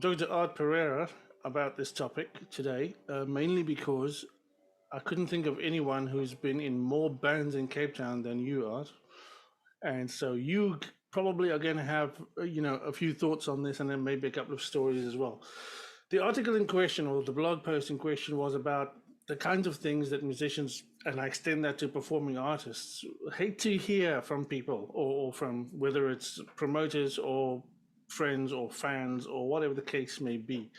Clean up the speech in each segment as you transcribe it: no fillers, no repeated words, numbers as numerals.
talking to Art Pereira about this topic today, mainly because I couldn't think of anyone who's been in more bands in Cape Town than you are, and so you probably are going to have a few thoughts on this, and then maybe a couple of stories as well. The article in question, or the blog post in question, was about the kinds of things that musicians, and I extend that to performing artists, hate to hear from people, or from whether it's promoters or friends or fans or whatever the case may be.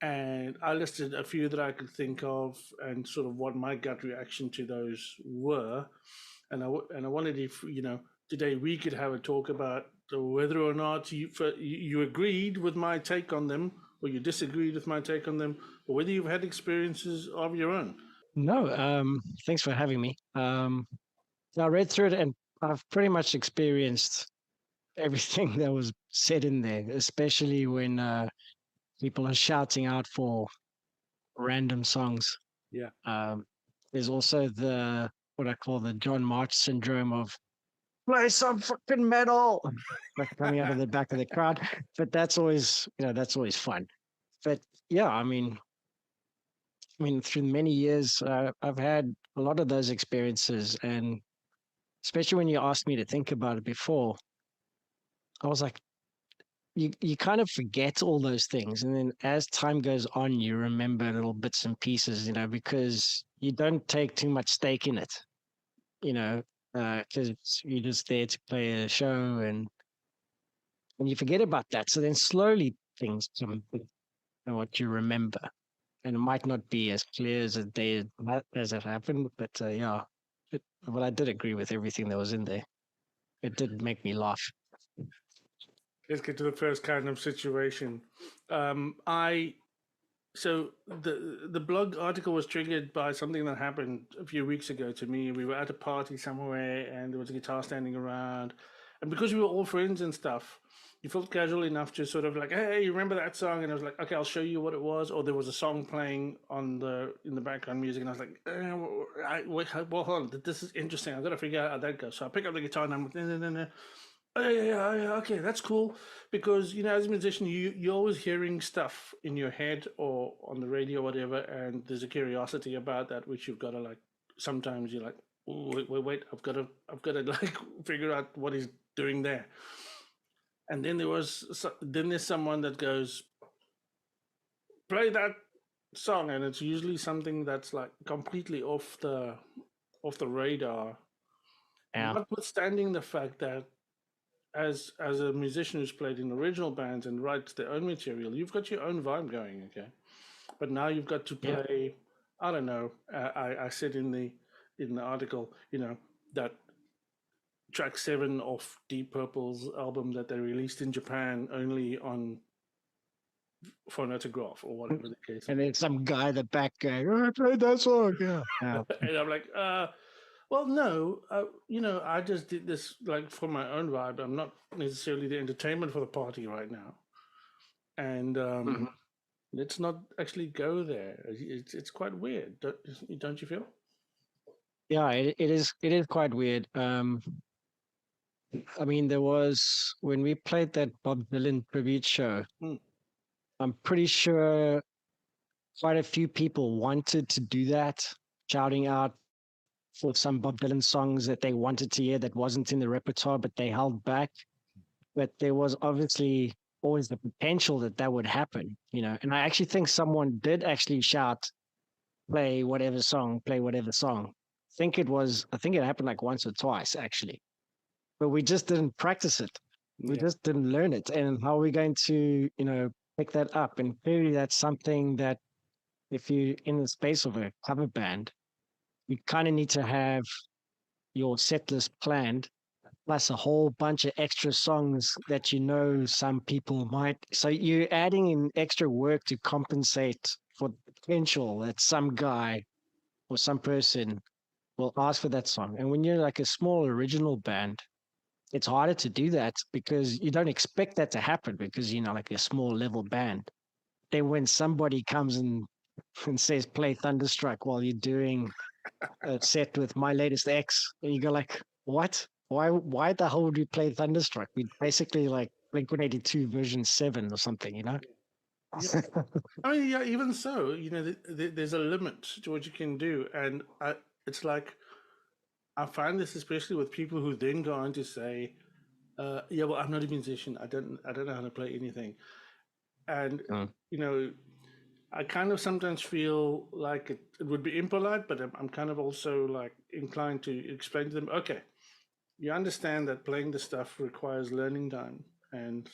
And I listed a few that I could think of and sort of what my gut reaction to those were. And I wondered if, today we could have a talk about whether or not you agreed with my take on them, or you disagreed with my take on them, or whether you've had experiences of your own. No, thanks for having me. So I read through it and I've pretty much experienced everything that was said in there, especially when people are shouting out for random songs. Yeah. There's also what I call the John March syndrome of play some fucking metal, like coming out of the back of the crowd. But that's always, that's always fun. But yeah, I mean, through many years, I've had a lot of those experiences, and especially when you asked me to think about it before, I was like, you kind of forget all those things, and then as time goes on, you remember little bits and pieces, because you don't take too much stake in it, because you're just there to play a show, and you forget about that. So then slowly things come, what you remember. And it might not be as clear as as it happened, but yeah, but I did agree with everything that was in there. It did make me laugh. Let's get to the first kind of situation. I So the blog article was triggered by something that happened a few weeks ago to me. We were at a party somewhere, and there was a guitar standing around, and because we were all friends and stuff, you felt casual enough to sort of like, "Hey, you remember that song?" And I was like, "Okay, I'll show you what it was." Or there was a song playing in the background music, and I was like, "Wait, well, hold on, this is interesting. I've got to figure out how that goes." So I pick up the guitar and I'm like, "No, no, no, no." Oh, yeah, okay, that's cool. Because as a musician, you're always hearing stuff in your head or on the radio, or whatever, and there's a curiosity about that which you've got to like. Sometimes you're like, "Ooh, wait, I've got to like figure out what he's doing there." And then there's someone that goes, "Play that song," and it's usually something that's like completely off the radar. Yeah, Notwithstanding the fact that as a musician who's played in original bands and writes their own material, you've got your own vibe going, okay? But now you've got to yeah, play. I don't know. I said in the article, that track 7 of Deep Purple's album that they released in Japan only on phonograph or whatever the case. and then some guy in the back going, "Oh, I played that song." Yeah, yeah, And I'm like, well, no, I just did this like for my own vibe. I'm not necessarily the entertainment for the party right now. And Mhm. let's not actually go there. It's quite weird, don't you feel? Yeah. It is quite weird. I mean, there was when we played that Bob Dylan tribute show. Hmm. I'm pretty sure quite a few people wanted to do that, shouting out for some Bob Dylan songs that they wanted to hear that wasn't in the repertoire, but they held back. But there was obviously always the potential that that would happen, And I actually think someone did actually shout, play whatever song." I think it happened like once or twice actually, but we just didn't practice it. We Yeah. just didn't learn it. And how are we going to, pick that up? And clearly that's something that if you're in the space of a cover band, you kind of need to have your set list planned, plus a whole bunch of extra songs that some people might. So you're adding in extra work to compensate for the potential that some guy or some person will ask for that song. And when you're like a small original band, it's harder to do that because you don't expect that to happen because, like a small level band. Then when somebody comes and says play Thunderstruck while you're doing a set with My Latest Ex, and you go like, what? Why the hell would we play Thunderstruck? We basically like Blink 182 version 7 or something, I mean, yeah, even so, there's a limit to what you can do, and it's like I find this especially with people who then go on to say, "Yeah, well, I'm not a musician. I don't know how to play anything," and Mm. you know, I kind of sometimes feel like it would be impolite, but I'm kind of also like inclined to explain to them, okay, you understand that playing the stuff requires learning time and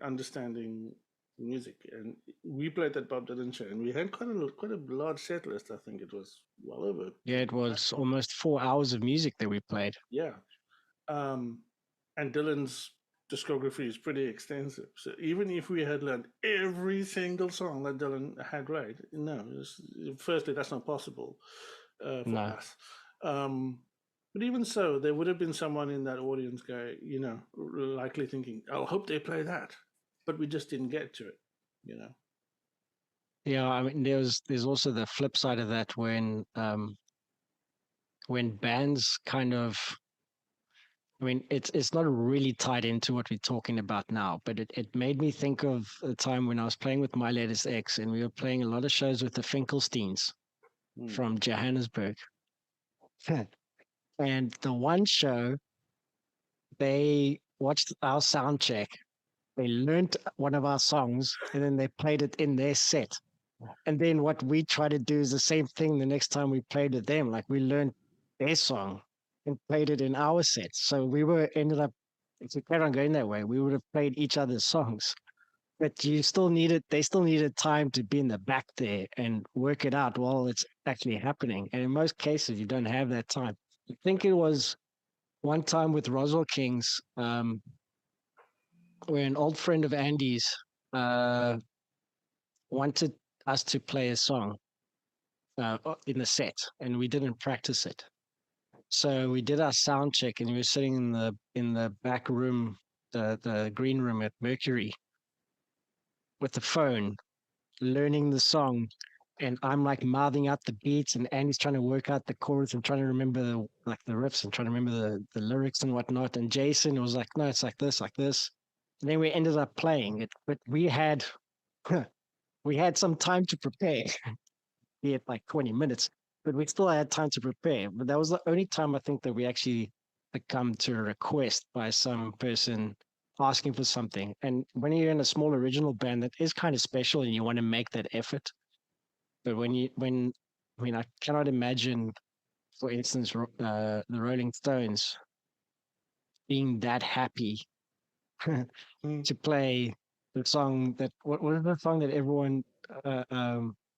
understanding music. And we played that Bob Dylan show, and we had quite a large set list. I think it was well over Yeah, it 50 was tracks. almost 4 hours of music that we played. Yeah, um, and Dylan's discography is pretty extensive. So even if we had learned every single song that Dylan had read, no, firstly that's not possible for No. us. Um, but even so, there would have been someone in that audience likely thinking, "I hope they play that," but we just didn't get to it. You know. Yeah, I mean, there's also the flip side of that when bands kind of, I mean, it's not really tied into what we're talking about now, but it made me think of a time when I was playing with My Latest Ex, and we were playing a lot of shows with the Finkelsteins Mm. from Johannesburg. And the one show, they watched our sound check, they learned one of our songs, and then they played it in their set. And then what we try to do is the same thing the next time we played with them. Like we learned their song and played it in our set. So we were ended up, if we carried on going that way, we would have played each other's songs. But you still needed, they still needed time to be in the back there and work it out while it's actually happening. And in most cases, you don't have that time. I think it was one time with Roswell Kings, where an old friend of Andy's uh, wanted us to play a song in the set, and we didn't practice it. So we did our sound check, and we were sitting in the back room, the green room at Mercury, with the phone, learning the song. And I'm like mouthing out the beats, and Andy's trying to work out the chords and trying to remember the riffs and trying to remember the lyrics and whatnot. And Jason was like, "No, it's like this, like this." And then we ended up playing it, but we had some time to prepare, be it like 20 minutes, but we still had time to prepare. But that was the only time I think that we actually come to a request by some person asking for something. And when you're in a small original band, that is kind of special and you want to make that effort. But I mean, I cannot imagine, for instance, the Rolling Stones being that happy Mm. to play the song that, what is the song that everyone,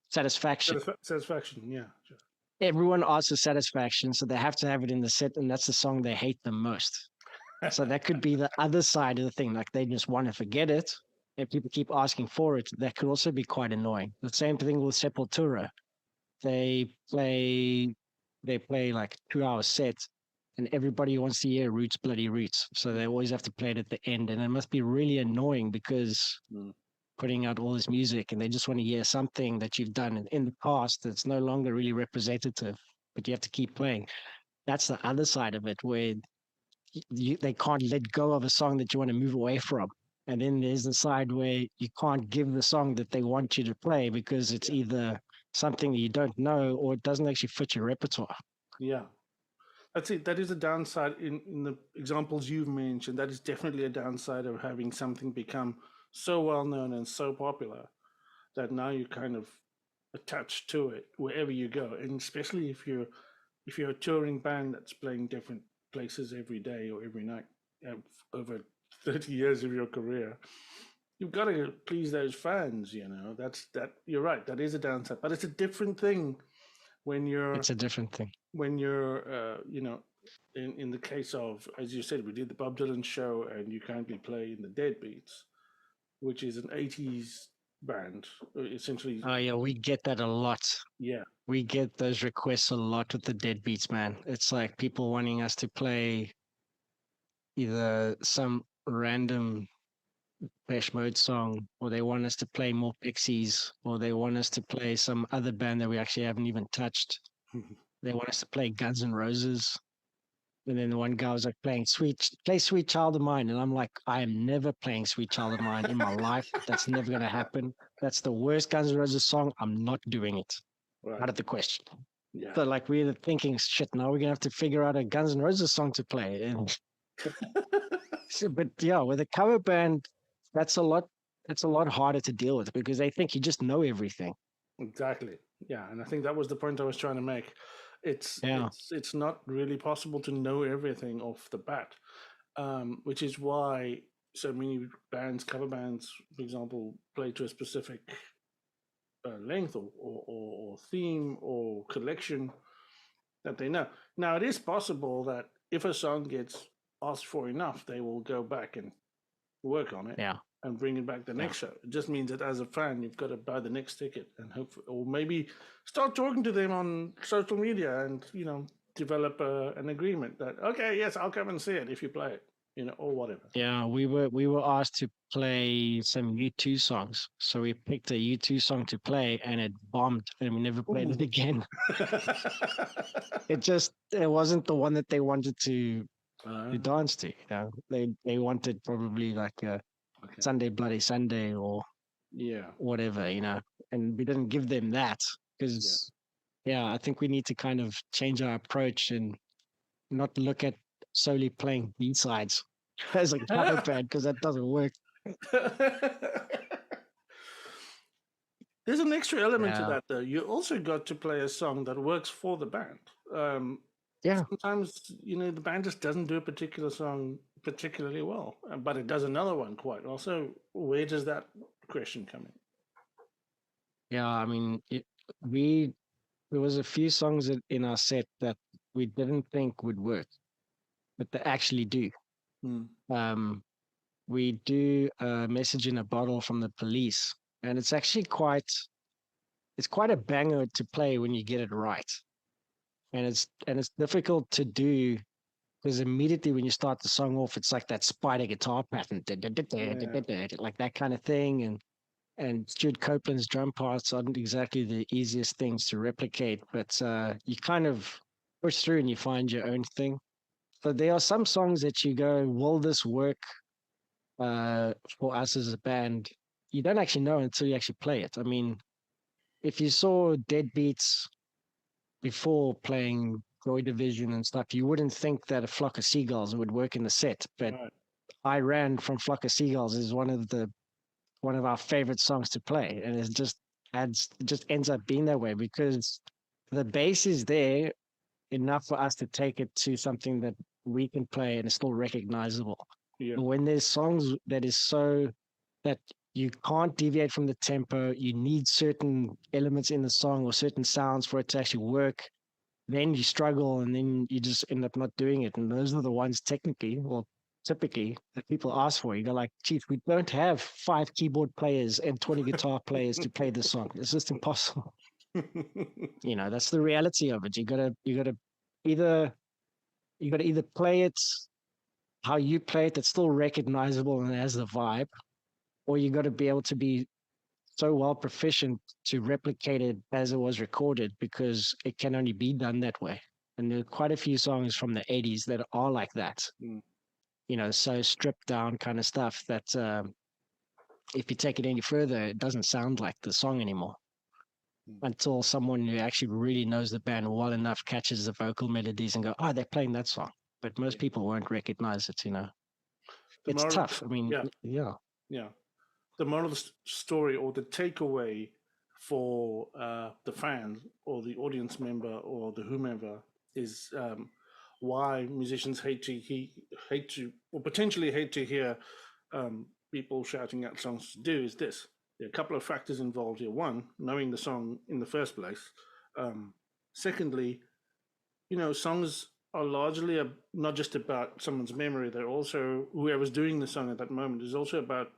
Satisfaction. Satisfaction, yeah. Sure. Everyone asks for Satisfaction, so they have to have it in the set, and that's the song they hate the most. So that could be the other side of the thing. Like they just want to forget it, and people keep asking for it. That could also be quite annoying. The same thing with Sepultura. They play they play like 2 hour sets, and everybody wants to hear Roots Bloody Roots. So they always have to play it at the end, and it must be really annoying because Mm. putting out all this music and they just want to hear something that you've done in the past that's no longer really representative, but you have to keep playing. That's the other side of it where they can't let go of a song that you want to move away from. And then there's the side where you can't give the song that they want you to play because it's either something that you don't know or it doesn't actually fit your repertoire. Yeah. That's it. That is a downside in the examples you've mentioned. That is definitely a downside of having something become so well known and so popular that now you're kind of attached to it wherever you go. And especially if you're a touring band that's playing different places every day or every night over 30 years of your career, you've got to please those fans. That you're right. That is a downside, but it's a different thing when you're It's a different thing. when you're in the case of, as you said, we did the Bob Dylan show, and you currently play in the DeadBeats, which is an 80s band, essentially. Oh yeah, we get that a lot. Yeah. We get those requests a lot with the DeadBeats, man. It's like people wanting us to play either some random Flash Mode song, or they want us to play more Pixies, or they want us to play some other band that we actually haven't even touched. They want us to play Guns N' Roses. And then the one guy was like play Sweet Child of Mine. And I'm like, I am never playing Sweet Child of Mine in my life. That's never going to happen. That's the worst Guns N' Roses song. I'm not doing it. Right. Out of the question. Yeah. So like we were thinking, shit, now we're going to have to figure out a Guns N' Roses song to play. And but yeah, with a cover band, that's a lot. It's a lot harder to deal with because they think you just know everything. Exactly. Yeah, and I think that was the point I was trying to make. It's Yeah. it's not really possible to know everything off the bat, which is why so many bands, cover bands, for example, play to a specific length or theme or collection that they know. Now, it is possible that if a song gets asked for enough, they will go back and work on it Yeah. and bring it back the Yeah. next show. It just means that as a fan, you've got to buy the next ticket and hope, or maybe start talking to them on social media and develop an agreement that okay, yes, I'll come and see it if you play it, or whatever. Yeah, we were asked to play some U2 songs. So we picked a U2 song to play and it bombed and we never played it Ooh. again. It wasn't the one that they wanted to dance to. They wanted probably like a Okay. Sunday Bloody Sunday or Yeah. whatever, and we didn't give them that because I think we need to kind of change our approach and not look at solely playing B-sides as a cover band because that doesn't work. There's an extra element to Yeah. that, though. You also got to play a song that works for the band. Yeah. Sometimes, the band just doesn't do a particular song particularly well, but it does another one quite well. So where does that question come in? Yeah, I mean, there was a few songs in our set that we didn't think would work, but they actually do. Um, we do a Message in a Bottle from the Police, and it's actually it's quite a banger to play when you get it right. And it's difficult to do because immediately when you start the song off, it's like that spider guitar pattern, like that kind of thing. And Stuart Copeland's drum parts aren't exactly the easiest things to replicate, but you kind of push through and you find your own thing. So there are some songs that you go, will this work for us as a band? You don't actually know until you actually play it. I mean, if you saw DeadBeats before playing Joy Division and stuff, you wouldn't think that a Flock of Seagulls would work in the set. But Right. I Ran from Flock of Seagulls is one of our favorite songs to play, and it just ends up being that way because the bass is there enough for us to take it to something that we can play and it's still recognizable. Yeah. But when there's songs that is so that you can't deviate from the tempo, you need certain elements in the song or certain sounds for it to actually work, then you struggle and then you just end up not doing it. And those are the ones typically that people ask for. You go like, Chief, we don't have 5 keyboard players and 20 guitar players to play this song. It's just impossible. That's the reality of it. You gotta either play it how you play it that's still recognizable and has the vibe, or you got to be able to be so well proficient to replicate it as it was recorded because it can only be done that way. And there are quite a few songs from the 80s that are like that. So stripped down kind of stuff that if you take it any further, it doesn't sound like the song anymore until someone who actually really knows the band well enough catches the vocal melodies and go, oh, they're playing that song. But most people won't recognize it, It's tough. I mean, yeah. Yeah. The moral of the story or the takeaway for the fan or the audience member or the whomever is why musicians hate to or potentially hate to hear people shouting out songs to do is this. There are a couple of factors involved here. One, knowing the song in the first place. Secondly, songs are largely not just about someone's memory. They're also whoever's doing the song at that moment is also about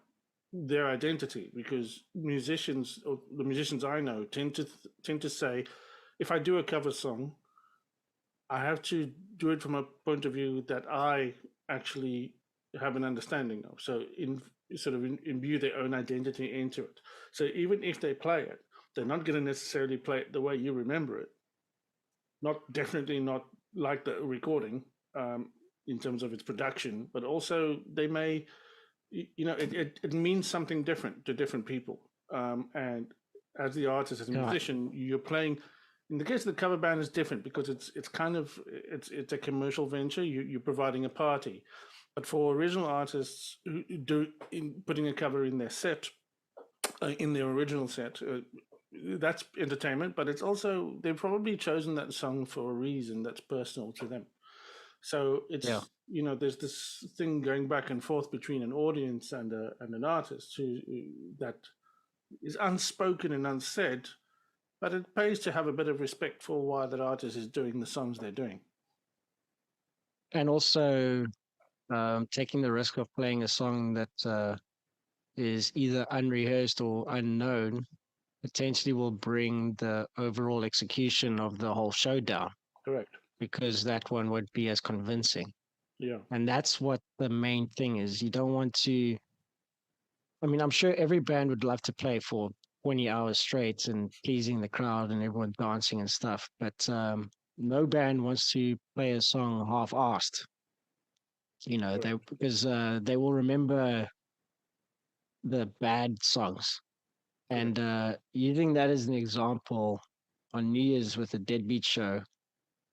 their identity, because musicians, or the musicians I know, tend to say, if I do a cover song, I have to do it from a point of view that I actually have an understanding of. So imbue their own identity into it. So even if they play it, they're not going to necessarily play it the way you remember it. Definitely not like the recording. in terms of its production, but also they may, it means something different to different people. And as the artist, as a musician, you're playing. In the case of the cover band, is different because it's kind of it's a commercial venture. You're providing a party, but for original artists who do putting a cover in their set, in their original set, that's entertainment. But it's also they've probably chosen that song for a reason that's personal to them. So it's there's this thing going back and forth between an audience and an artist who that is unspoken and unsaid, but it pays to have a bit of respect for why that artist is doing the songs they're doing. And also taking the risk of playing a song that is either unrehearsed or unknown potentially will bring the overall execution of the whole show down. Correct. Because that one would be as convincing. Yeah. And that's what the main thing is. You don't want to, I mean, I'm sure every band would love to play for 20 hours straight and pleasing the crowd and everyone dancing and stuff. But no band wants to play a song half-assed. Because they will remember the bad songs. And using that as an example, on New Year's with the DeadBeats show,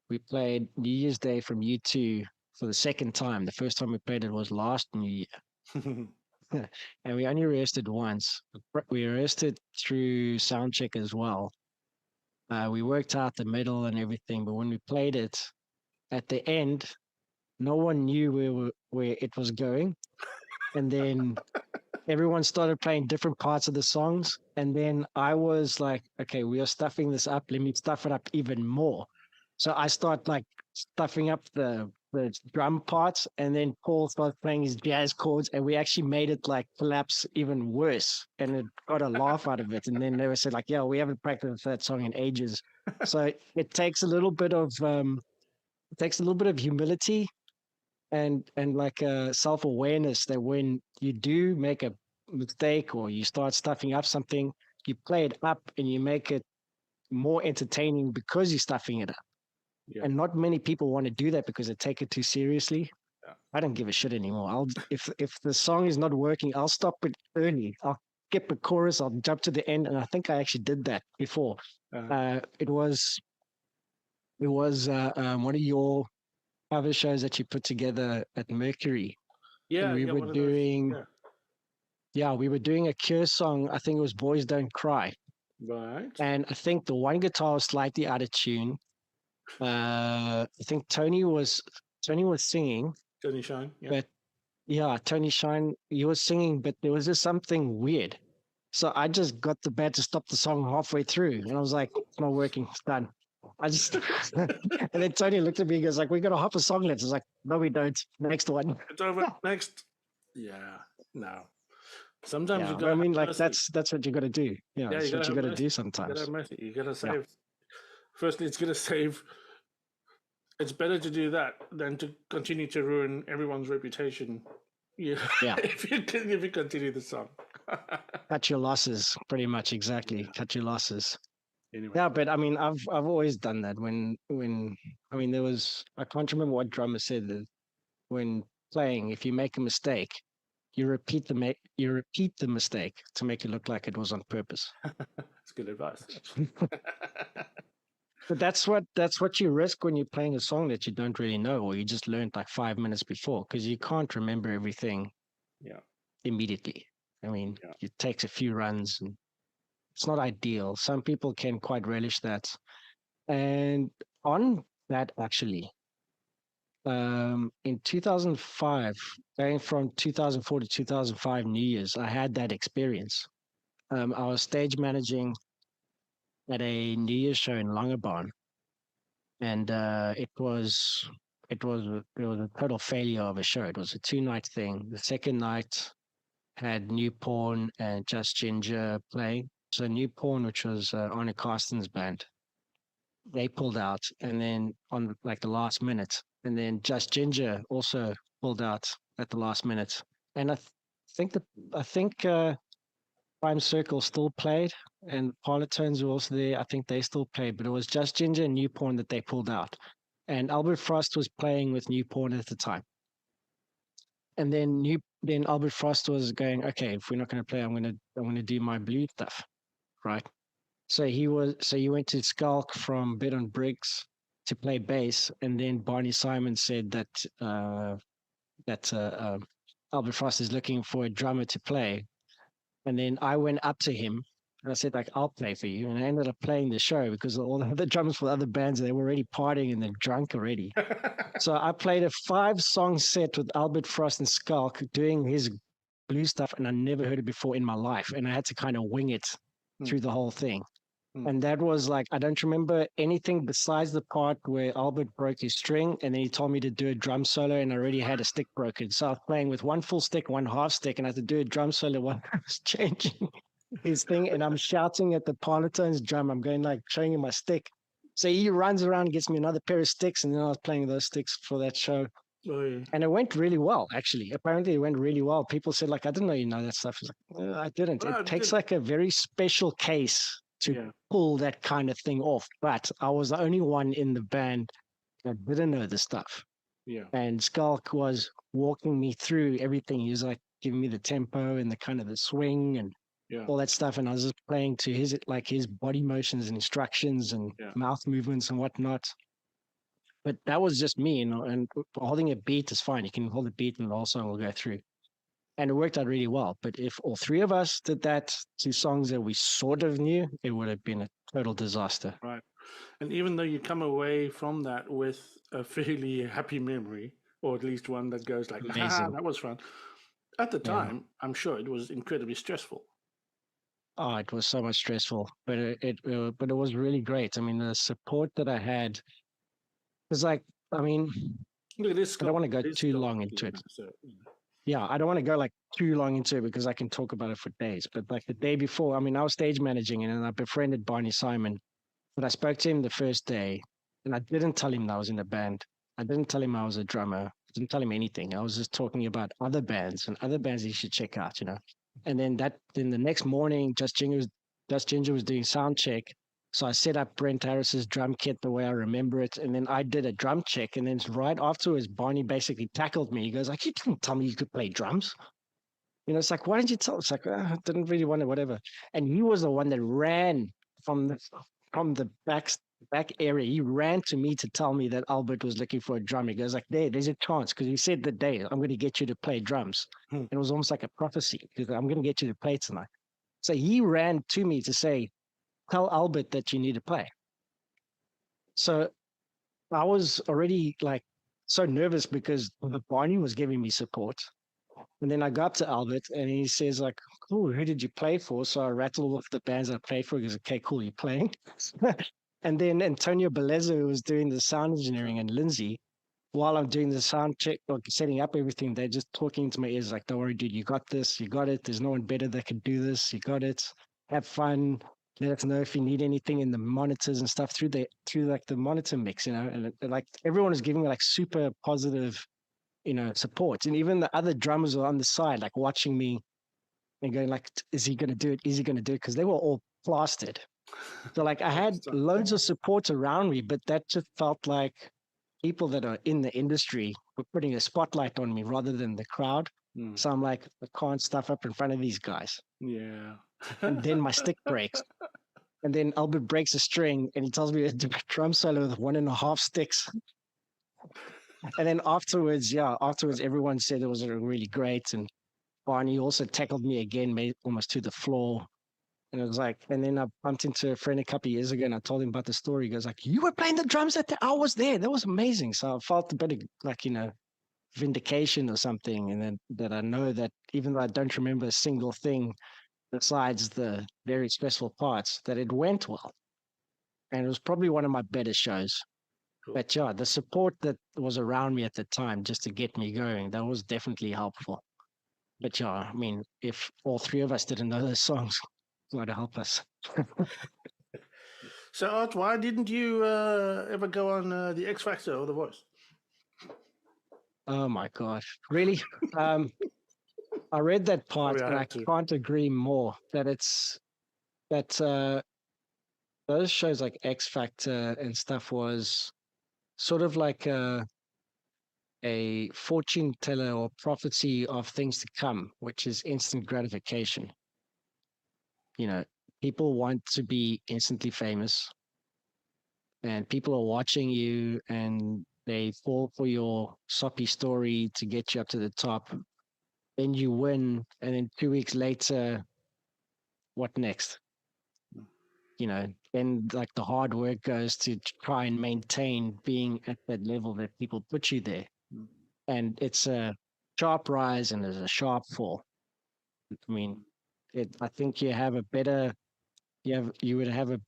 we played New Year's Day from U2 for the second time. The first time we played it was last New Year. And we only rehearsed it once. We rehearsed it through soundcheck as well. We worked out the middle and everything, but when we played it, at the end, no one knew where it was going. And then everyone started playing different parts of the songs. And then I was like, okay, we are stuffing this up. Let me stuff it up even more. So I start like stuffing up the drum parts, and then Paul starts playing his jazz chords, and we actually made it like collapse even worse, and it got a laugh out of it. And then they were said like, yeah, we haven't practiced that song in ages. So it takes a little bit of humility and like a self-awareness that when you do make a mistake or you start stuffing up something, you play it up and you make it more entertaining because you're stuffing it up. Yeah. And not many people want to do that because they take it too seriously. Yeah. I don't give a shit anymore. If the song is not working, I'll stop it early. I'll skip the chorus. I'll jump to the end, and I think I actually did that before. It was one of your cover shows that you put together at Mercury. Yeah, and we were doing. We were doing a Cure song. I think it was "Boys Don't Cry." Right. And I think the one guitar was slightly out of tune. I think Tony was singing. Tony Shine, yeah. But yeah, Tony Shine, he was singing, but there was just something weird. So I just got the band to stop the song halfway through, and I was like, "It's not working. It's done." And then Tony looked at me and goes like, "We got to hop a song list." I was like, "No, we don't. Next one." It's over. Next. Yeah. No. Sometimes you got. I mean, like that's what you got to do. Yeah, that's what you got to do sometimes. You got to save. Yeah. Firstly, it's going to save. It's better to do that than to continue to ruin everyone's reputation. Yeah. if you continue the song. Cut your losses, pretty much. Exactly. Cut your losses. Anyway. Yeah, but I mean, I've always done that. When I mean, there was, I can't remember what drummer said that when playing, if you make a mistake, you repeat the mistake to make it look like it was on purpose. That's good advice. But that's what you risk when you're playing a song that you don't really know, or you just learned like 5 minutes before, because you can't remember everything immediately. I mean, it takes a few runs, and it's not ideal. Some people can quite relish that. And on that, actually, in 2005, going from 2004 to 2005 New Year's, I had that experience. I was stage managing at a New Year's show in Langebaan, and it was a total failure of a show. It was a 2-night thing. The second night had New Porn and Just Jinger playing. So New Porn, which was Arne Carsten's band, they pulled out, and then on like the last minute, and then Just Jinger also pulled out at the last minute. And I think Prime Circle still played, and Parlotones were also there. I think they still played, but it was Just Ginger and New Porn that they pulled out. and Albert Frost was playing with Newport at the time. And then Albert Frost was going, okay, if we're not going to play, I'm going to do my blues stuff, right? So he went to Skulk from Bed on Bricks to play bass, and then Barney Simon said that Albert Frost is looking for a drummer to play, and then I went up to him and I said, like, I'll play for you, and I ended up playing the show because all the other drummers for the other bands, they were already partying and they're drunk already. So I played a 5-song set with Albert Frost and Skulk doing his blues stuff, and I never heard it before in my life, and I had to kind of wing it through the whole thing. And that was like, I don't remember anything besides the part where Albert broke his string and then he told me to do a drum solo, and I already had a stick broken. So I was playing with one full stick, one half stick, and I had to do a drum solo while I was changing his thing. And I'm shouting at the Parlotones drum. I'm going like showing him my stick. So he runs around, gets me another pair of sticks, and then I was playing those sticks for that show. Oh, yeah. And it went really well, actually. Apparently, it went really well. People said, like, I didn't know you know that stuff. I was like, I didn't. Well, It takes like a very special case to pull that kind of thing off. But I was the only one in the band that didn't know the stuff. Yeah. And Skulk was walking me through everything. He was like giving me the tempo and the kind of the swing and all that stuff. And I was just playing to his body motions and instructions and mouth movements and whatnot. But that was just me, and holding a beat is fine. You can hold a beat and the whole song will go through. And it worked out really well. But if all three of us did that to songs that we sort of knew, it would have been a total disaster. Right. And even though you come away from that with a fairly happy memory, or at least one that goes like, ah, that was fun. At the time, I'm sure it was incredibly stressful. Oh, it was so much stressful, but it was really great. I mean, the support that I had was like, I mean, look, I don't want to go too long into it. Yeah, I don't want to go like too long into it because I can talk about it for days. But like the day before, I mean, I was stage managing and I befriended Barney Simon. But I spoke to him the first day and I didn't tell him that I was in a band. I didn't tell him I was a drummer. I didn't tell him anything. I was just talking about other bands and other bands he should check out, And then the next morning, Just Ginger was doing sound check. So I set up Brent Harris's drum kit the way I remember it. And then I did a drum check. And then right afterwards, Barney basically tackled me. He goes like, you didn't tell me you could play drums. It's like, why didn't you tell? It's like, I didn't really want to, whatever. And he was the one that ran from the back area. He ran to me to tell me that Albert was looking for a drum. He goes like, there's a chance. Because he said the day, I'm going to get you to play drums. And it was almost like a prophecy. Because I'm going to get you to play tonight. So he ran to me to say, tell Albert that you need to play. So I was already like so nervous because Barney was giving me support. And then I go up to Albert and he says like, cool, who did you play for? So I rattle off the bands I played for. He goes, okay, cool, you're playing. And then Antonio Beleza, who was doing the sound engineering, and Lindsay, while I'm doing the sound check, like setting up everything, they're just talking into my ears like, don't worry, dude, you got this, you got it. There's no one better that can do this. You got it. Have fun. Let us know if you need anything in the monitors and stuff through like the monitor mix, and like everyone was giving me like super positive, support. And even the other drummers were on the side, like watching me and going like, is he going to do it? Is he going to do it? Because they were all plastered. So like I had loads of support around me, but that just felt like people that are in the industry were putting a spotlight on me rather than the crowd. So I'm like, I can't stuff up in front of these guys. Yeah. And then my stick breaks. And then Albert breaks a string and he tells me to do a drum solo with 1.5 sticks. And then afterwards, everyone said it was really great. And Barney also tackled me again, made almost to the floor. And it was like, and then I bumped into a friend a couple of years ago and I told him about the story. He goes like, you were playing the drums I was there. That was amazing. So I felt a bit of like, vindication or something. And then that I know that even though I don't remember a single thing besides the very stressful parts, that it went well. And it was probably one of my better shows. Cool. But yeah, the support that was around me at the time just to get me going, that was definitely helpful. But yeah, I mean, if all three of us didn't know those songs, it would help us. So Art, why didn't you ever go on the X Factor or The Voice? Oh my gosh, really? I read that part and I can't agree more that those shows like X Factor and stuff was sort of like a fortune teller or prophecy of things to come, which is instant gratification. You know, people want to be instantly famous, and people are watching you, and they fall for your soppy story to get you up to the top. Then you win, and then 2 weeks later, what next? You know, then like the hard work goes to try and maintain being at that level that people put you there. And it's a sharp rise and there's a sharp fall. I mean, I think you would have a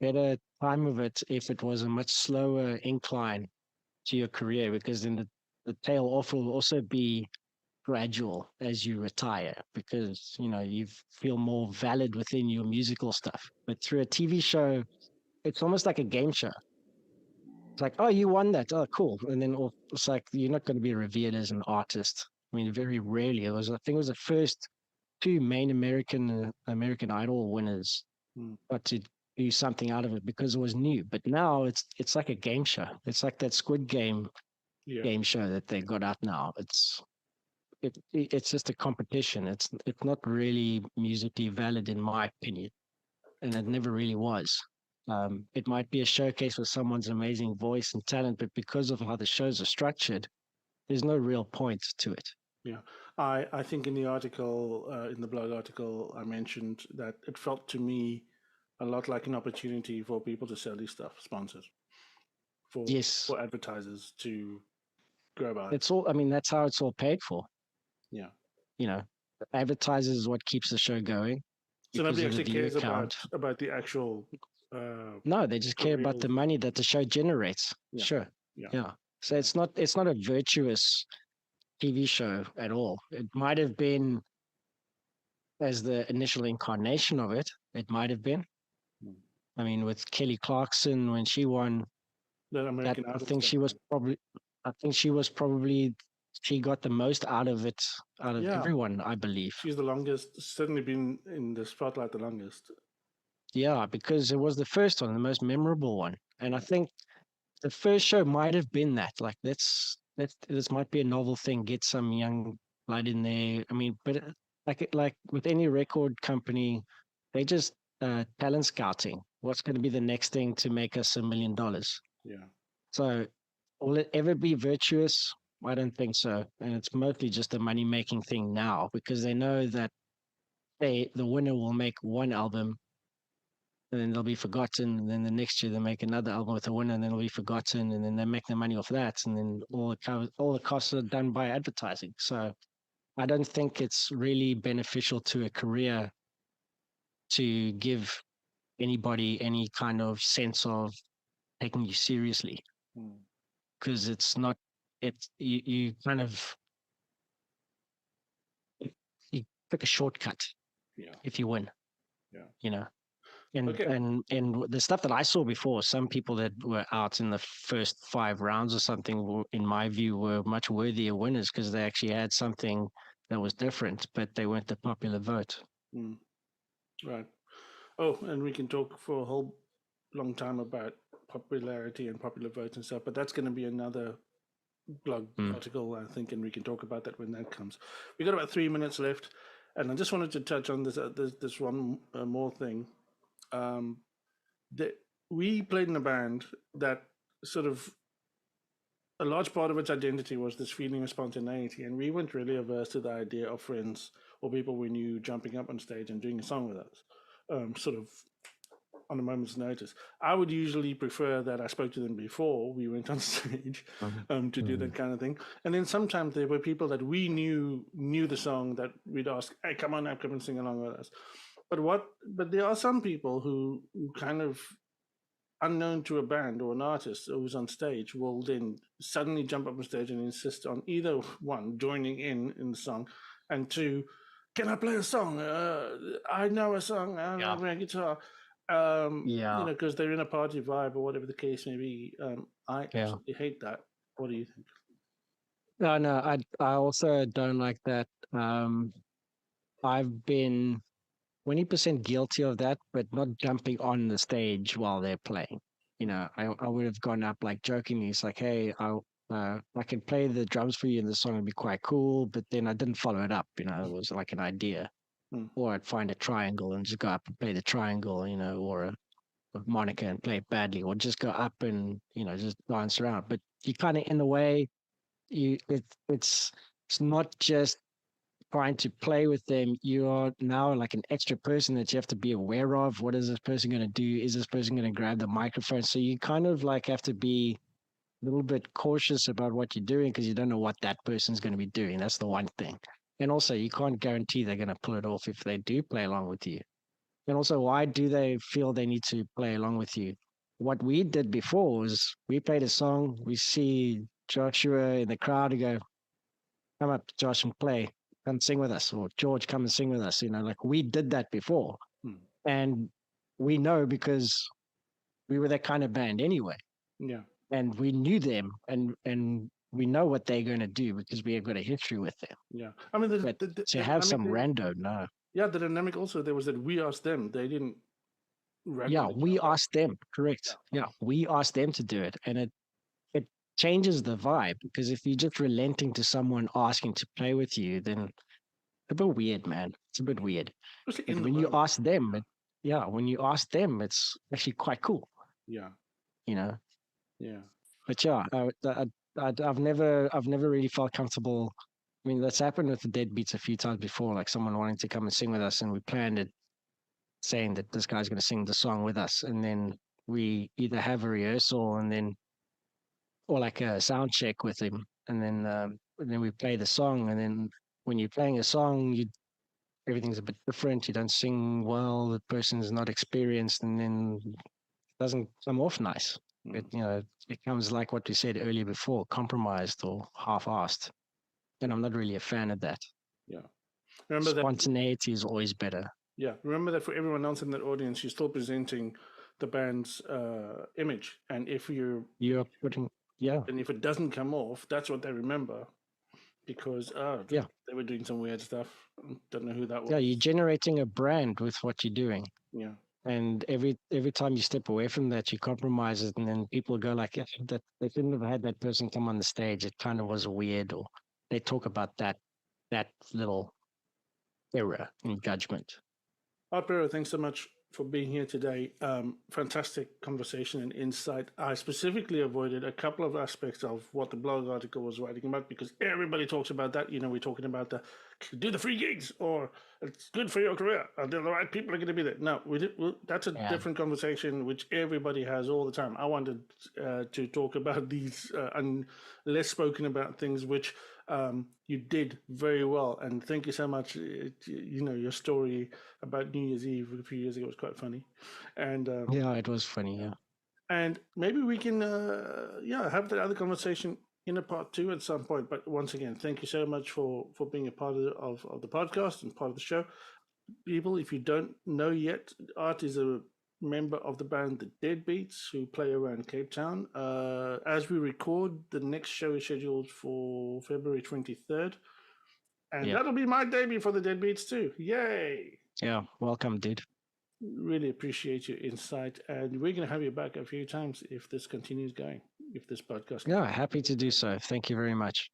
better time of it if it was a much slower incline to your career, because then the tail off will also be gradual as you retire, because you feel more valid within your musical stuff. But through a TV show, it's almost like a game show. It's like, oh, you won that. Oh, cool. And then it's like you're not going to be revered as an artist. I mean, very rarely. I think it was the first two main American Idol winners got to do something out of it because it was new. But now it's like a game show. It's like that Squid Game game show that they got out now. It's just a competition. It's not really musically valid in my opinion, and it never really was. It might be a showcase for someone's amazing voice and talent, but because of how the shows are structured, there's no real point to it. Yeah, I think in the article, in the blog article, I mentioned that it felt to me a lot like an opportunity for people to sell these stuff, sponsors, for advertisers to go about. It's all. I mean, that's how it's all paid for. Yeah. Advertisers is what keeps the show going. So nobody actually cares about the actual. No, they just care about the money that the show generates. Yeah. Sure. Yeah. So it's not a virtuous TV show at all. It might have been as the initial incarnation of it. It might have been. I mean, with Kelly Clarkson when she won, I think she was probably she got the most out of it out of everyone, I believe. She's the longest, certainly been in the spotlight the longest. Yeah, because it was the first one, the most memorable one. And I think the first show might have been that. Like, this might be a novel thing. Get some young blood in there. I mean, but like with any record company, they just talent scouting. What's going to be the next thing to make us $1 million? Yeah. So will it ever be virtuous? I don't think so. And it's mostly just a money-making thing now, because they know that the winner will make one album and then they'll be forgotten. And then the next year they make another album with a winner and then it'll be forgotten. And then they make the money off that. And then all the costs are done by advertising. So I don't think it's really beneficial to a career to give anybody any kind of sense of taking you seriously. Because it's not, you kind of, you pick a shortcut if you win. And the stuff that I saw before, some people that were out in the first 5 rounds or something, in my view, were much worthier winners because they actually had something that was different, but they weren't the popular vote. Right. Oh, and we can talk for a whole long time about popularity and popular votes and stuff, but that's going to be another blog article, I think, and we can talk about that when that comes. We got about 3 minutes left, and I just wanted to touch on this one more thing. That we played in a band that sort of a large part of its identity was this feeling of spontaneity, and we weren't really averse to the idea of friends or people we knew jumping up on stage and doing a song with us, sort of on a moment's notice. I would usually prefer that I spoke to them before we went on stage to do that kind of thing. And then sometimes there were people that we knew the song that we'd ask, hey, come on up, come and sing along with us. But there are some people who kind of, unknown to a band or an artist who's on stage, will then suddenly jump up on stage and insist on either one, joining in the song, and two, can I play a song? I know a song, I know my guitar. Because they're in a party vibe or whatever the case may be. I absolutely hate that. What do you think? No, I also don't like that. I've been 20% guilty of that, but not jumping on the stage while they're playing. I would have gone up like jokingly. It's like, hey, I can play the drums for you and the song would be quite cool, but then I didn't follow it up. It was like an idea. Mm. Or I'd find a triangle and just go up and play the triangle, or a harmonica and play it badly, or just go up and just dance around. But you kind of in the way, it's not just trying to play with them. You are now like an extra person that you have to be aware of. What is this person going to do? Is this person going to grab the microphone? So you kind of like have to be a little bit cautious about what you're doing because you don't know what that person's going to be doing. That's the one thing. And also, you can't guarantee they're going to pull it off if they do play along with you. And also, why do they feel they need to play along with you? What we did before was we played a song, we see Joshua in the crowd, and go, come up, Josh, and play. Come sing with us. Or George, come and sing with us. Like we did that before. Hmm. And we know because we were that kind of band anyway. Yeah. And we knew them and we know what they're going to do because we have got a history with them. Yeah. I mean, But to have some rando, no. Yeah, the dynamic also there was that we asked them. They didn't. Yeah, we asked them. Correct. Yeah, we asked them to do it, and it changes the vibe because if you're just relenting to someone asking to play with you, then it's a bit weird, man. It's a bit weird. When you ask them, when you ask them, it's actually quite cool. Yeah. Yeah. But I've never really felt comfortable. I mean, that's happened with the DeadBeats a few times before, like someone wanting to come and sing with us, and we planned it, saying that this guy's going to sing the song with us, and then we either have a rehearsal or like a sound check with him, and then we play the song, and then when you're playing a song, everything's a bit different. You don't sing well. The person's not experienced, and then it doesn't come off nice. It becomes like what we said earlier before, compromised or half-assed. And I'm not really a fan of that. Yeah. Remember spontaneity is always better. Yeah. Remember that for everyone else in that audience, you're still presenting the band's image. And if you're putting, and if it doesn't come off, that's what they remember. Because they were doing some weird stuff. Don't know who that was. Yeah, you're generating a brand with what you're doing. Yeah. And every time you step away from that, you compromise it, and then people go like, that they shouldn't have had that person come on the stage. It kind of was weird, or they talk about that little error in judgment. Pereira, thanks so much for being here today. Fantastic conversation and insight. I specifically avoided a couple of aspects of what the blog article was writing about because everybody talks about that. We're talking about do the free gigs or it's good for your career. The right people are going to be there. No, that's a different conversation which everybody has all the time. I wanted to talk about these less spoken about things which you did very well, and thank you so much. Your story about New Year's Eve a few years ago was quite funny, and it was funny. Yeah, and maybe we can have that other conversation in a part 2 at some point. But once again, thank you so much for being a part of the podcast and part of the show. People, if you don't know yet, Art is a member of the band the DeadBeats, who play around Cape Town. As we record, the next show is scheduled for February 23rd, and that'll be my debut for the DeadBeats too. Yay! Yeah, welcome, dude. Really appreciate your insight, and we're going to have you back a few times if this continues going, if this podcast. Yeah, happy to do so. Thank you very much.